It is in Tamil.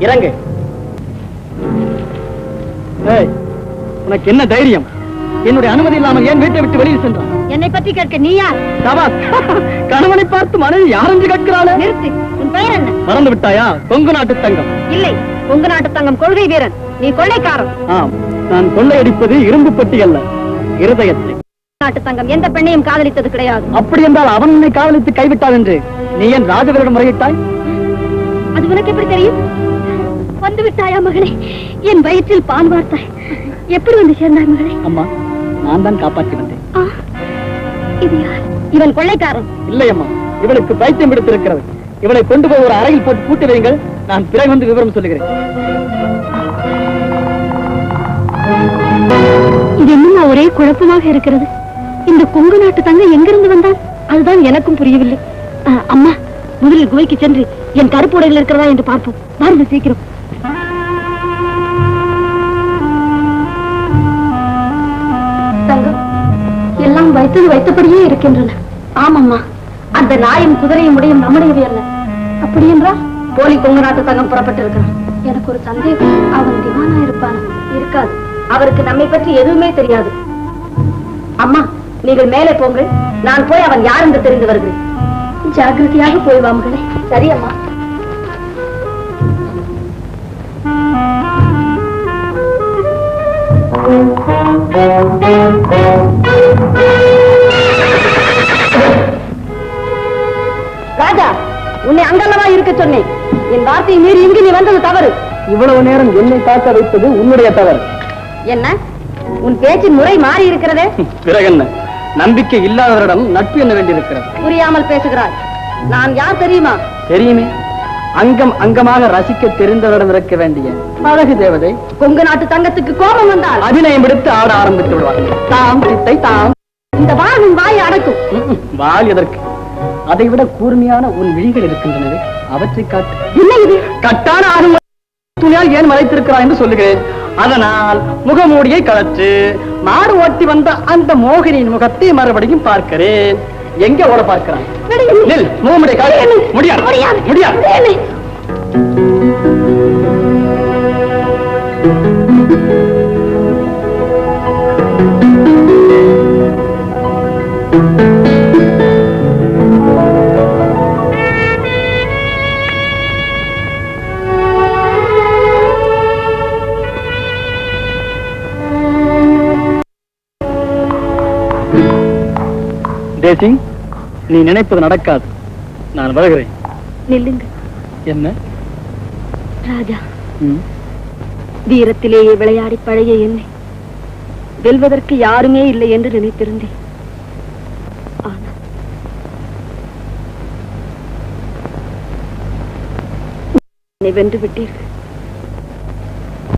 இறங்கு. உனக்கு என்ன தைரியம்? என்னுடைய அனுமதி இல்லாமல் ஏன் வீட்டை விட்டு வெளியில் சென்றான்? என்னை பற்றி கேட்க நீ யார்? கணவனை பார்த்து மனைவி யாரென்று கேட்கிறாள். நிறுத்து. உன் பெயர் என்ன? மறந்து விட்டாயா? கொங்கு நாட்டு தங்கம். இல்லை, கொங்கு நாட்டு தங்கம் கொள்கை வீரன். நீ கொள்ளைக்காரன். ஆம், நான் கொள்ளையடிப்பது இரும்பு பெட்டி அல்ல, இருதயத்தை. நாட்டு தங்கம் எந்த பெண்ணையும் காதலித்தது கிடையாது. அப்படி என்றால் அவன் உன்னை காதலித்து கைவிட்டான் என்று நீ என் ராஜவரிடம் முறையிட்டாய்? அது உனக்கு எப்படி தெரியும்? வந்து விட்டாயா மகளே? என் வயிற்றில் பால் வார்த்தாய். எப்படி வந்து சேர்ந்தாய் மகளே? அம்மா, நான் தான் காப்பாற்றி வந்தேன். இது யார்? இவன் கொள்ளைக்காரன். இல்லை அம்மா, இவளுக்கு பைத்தியம் எடுத்திருக்கிறது. இவளை கொண்டு போய் ஒரு அறையில் போட்டு பூட்டி வையுங்கள். நான் பிறகு வந்து விவரம் சொல்லுகிறேன். இது என்ன ஒரே குழப்பமாக இருக்கிறது? இந்த கொங்கு நாட்டு தங்கம் எங்கிருந்து வந்தான்? அதுதான் எனக்கும் புரியவில்லை. அம்மா, முதலில் குகைக்கு சென்று என் கருப்பு உடையில் இருக்கிறதா என்று பார்ப்போம். வாருங்கள் சீக்கிரம். தங்கம், எல்லாம் வைத்தது வைத்தபடியே இருக்கின்றன. ஆமம்மா, அந்த நாயும் குதிரையும் உடையும் நம்முடையவை அல்ல. அப்படி என்றால் போலி கொங்கு நாட்டு தங்கம் புறப்பட்டிருக்கிறான். எனக்கு ஒரு சந்தேகம். அவன் திவானா இருப்பான். இருக்காது. அவருக்கு நம்மை பற்றி எதுவுமே தெரியாது. அம்மா, நீங்கள் மேலே போங்கள். நான் போய் அவன் யார் என்று தெரிந்து வருகிறேன். ஜாக்கிரதையாக போய் வாங்களே. சரி அம்மா. ராஜா, உன்னை அங்கல்லவா இருக்க சொன்னேன். என் வார்த்தையை மீறி இங்கு நீ வந்தது தவறு. இவ்வளவு நேரம் என்னை காக்க வைத்தது உன்னுடைய தவறு. என்ன, உன் பேச்சின் முறை மாறி இருக்கிறதே? பிறகு என்ன? நம்பிக்கை இல்லாதவரிடம் நட்பு என்ன வேண்டியிருக்கிறது? புரியாமல் பேசுகிறாய். நான் யார் தெரியுமா? தெரியுமே. அங்கம் அங்கமாக ரசிக்க தெரிந்தவரிடம் இருக்க வேண்டிய அழகு தேவதை. கொங்கு நாட்டு தங்கத்துக்கு கோபம் வந்தால் அபிநயம் எடுத்து ஆட ஆரம்பித்து விடுவார்கள். தாம் சித்தை தாம். இந்த வாள் உன் வாயை அடக்கும். வாள் எதற்கு? அதை விட கூர்மையான உன் விழிகள் இருக்கின்றனவே, அவற்றை காட்டு. என்ன இது? கட்டான ஆகும் துணியால் ஏன் மறைத்திருக்கிறாய் என்று சொல்லுகிறேன். அதனால் முகமூடியை கழற்று. மாடு ஓட்டி வந்த அந்த மோகினியின் முகத்தை மறுபடியும் பார்க்கிறேன். எங்க ஓட பார்க்கிறான்? முகமூடியை காட்டு. முடியாது, முடியாது. தேசி, நீ நினைப்பது நடக்காது. நான் வருகிறேன். நில்லுங்க. என்ன ராஜா? வீரத்திலேயே விளையாடி பழைய என்னை வெல்வதற்கு யாருமே இல்லை என்று நினைத்திருந்தேன். ஆனால் என்னை வென்று விட்டீர்கள்.